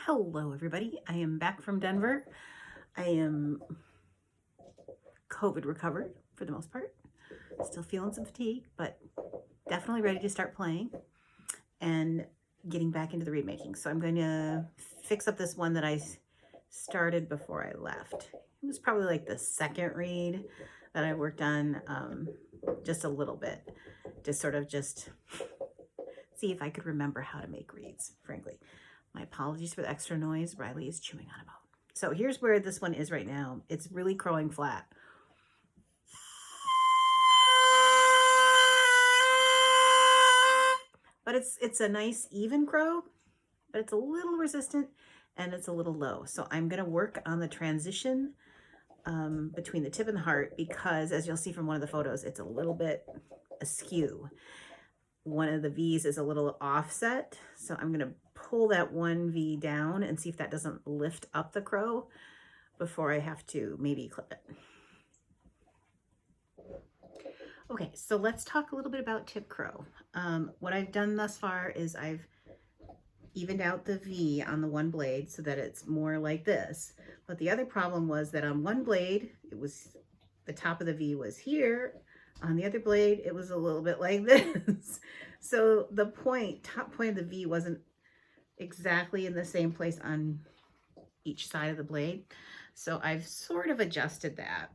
Hello, everybody. I am back from Denver. I am COVID recovered for the most part. Still feeling some fatigue, but definitely ready to start playing and getting back into the reed making. So I'm going to fix up this one that I started before I left. It was probably like the second reed that I worked on just a little bit to sort of just see if I could remember how to make reeds, frankly. My apologies for the extra noise. Riley is chewing on a bone. So here's where this one is right now. It's really crowing flat. But it's a nice even crow, but it's a little resistant and it's a little low. So I'm gonna work on the transition between the tip and the heart because as you'll see from one of the photos, it's a little bit askew. One of the V's is a little offset. So I'm gonna pull that one V down and see if that doesn't lift up the crow before I have to maybe clip it. Okay, so let's talk a little bit about tip crow. What I've done thus far is I've evened out the V on the one blade so that it's more like this. But the other problem was that on one blade, the top of the V was here. On the other blade, it was a little bit like this. So the top point of the V wasn't exactly in the same place on each side of the blade. So I've sort of adjusted that.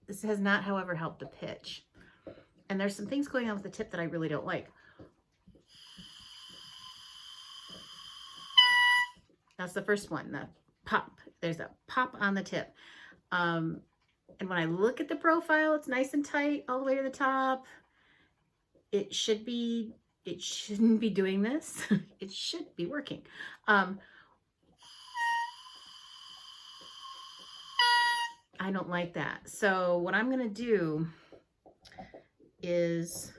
This has not, however, helped the pitch. And there's some things going on with the tip that I really don't like. That's the first one, the pop. There's a pop on the tip. And when I look at the profile, it's nice and tight all the way to the top. It shouldn't be doing this. It should be working. I don't like that. So what I'm gonna do is,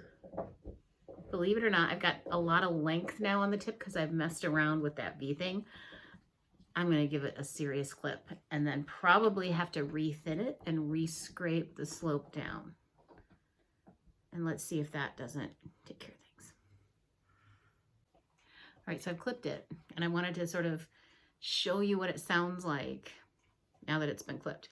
believe it or not, I've got a lot of length now on the tip because I've messed around with that V thing. I'm going to give it a serious clip and then probably have to rethin it and re-scrape the slope down. And let's see if that doesn't take care of things. All right, so I've clipped it and I wanted to sort of show you what it sounds like now that it's been clipped.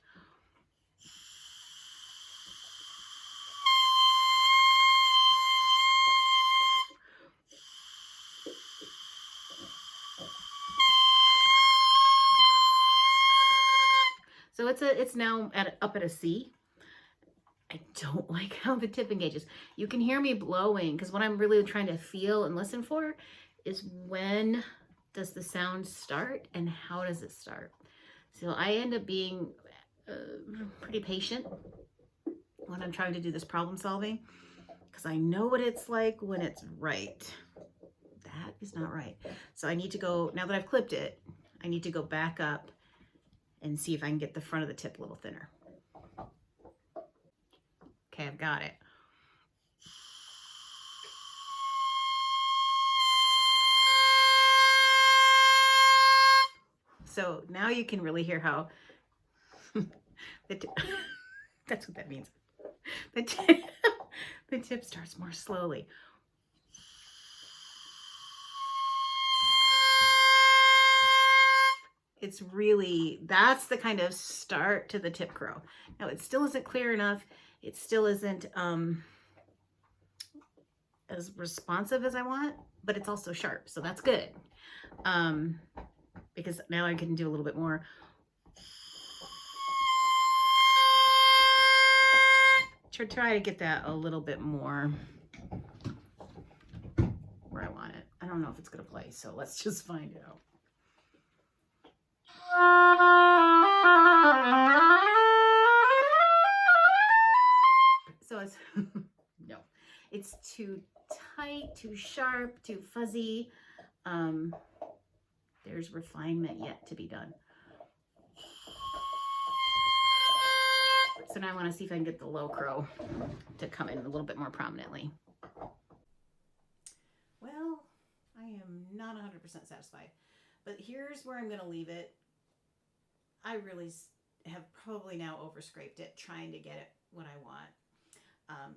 So it's now up at a C. I don't like how the tip engages. You can hear me blowing because what I'm really trying to feel and listen for is when does the sound start and how does it start. So I end up being pretty patient when I'm trying to do this problem solving because I know what it's like when it's right. That is not right. So I need to go, now that I've clipped it, I need to go back up and see if I can get the front of the tip a little thinner. Okay, I've got it. So now you can really hear how, that's what that means. The tip starts more slowly. It's really, that's the kind of start to the tip crow. Now it still isn't clear enough. It still isn't as responsive as I want, but it's also sharp. So that's good. Because now I can do a little bit more. Try to get that a little bit more where I want it. I don't know if it's gonna play, so let's just find out. So it's, no, it's too tight, too sharp, too fuzzy. There's refinement yet to be done. So now I want to see if I can get the low crow to come in a little bit more prominently. Well, I am not 100% satisfied, but here's where I'm going to leave it. I really have probably now overscraped it, trying to get it what I want.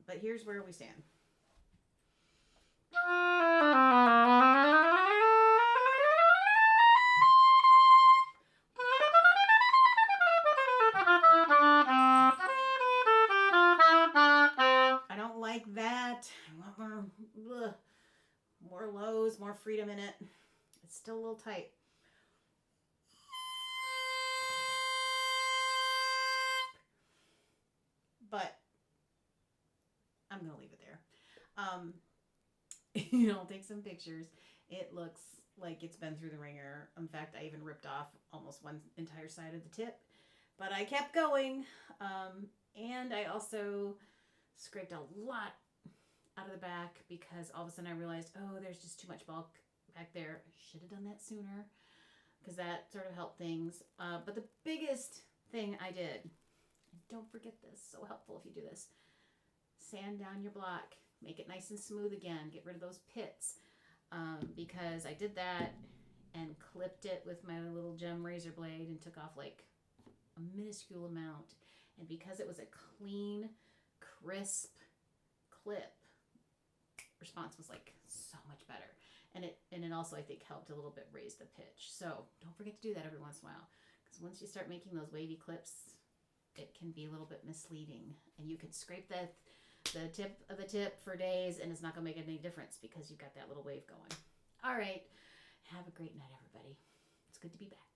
But here's where we stand. freedom in it. It's still a little tight. But I'm going to leave it there. I'll take some pictures. It looks like it's been through the ringer. In fact, I even ripped off almost one entire side of the tip. But I kept going. And I also scraped a lot out of the back because all of a sudden I realized, oh, there's just too much bulk back there. I should have done that sooner because that sort of helped things. But the biggest thing I did, and don't forget this, so helpful if you do this, sand down your block. Make it nice and smooth again. Get rid of those pits. Because I did that and clipped it with my little gem razor blade and took off like a minuscule amount. And because it was a clean, crisp clip, response was like so much better. And it also, I think, helped a little bit raise the pitch. So don't forget to do that every once in a while. Because once you start making those wavy clips, it can be a little bit misleading. And you could scrape the tip of the tip for days and it's not going to make any difference because you've got that little wave going. All right. Have a great night, everybody. It's good to be back.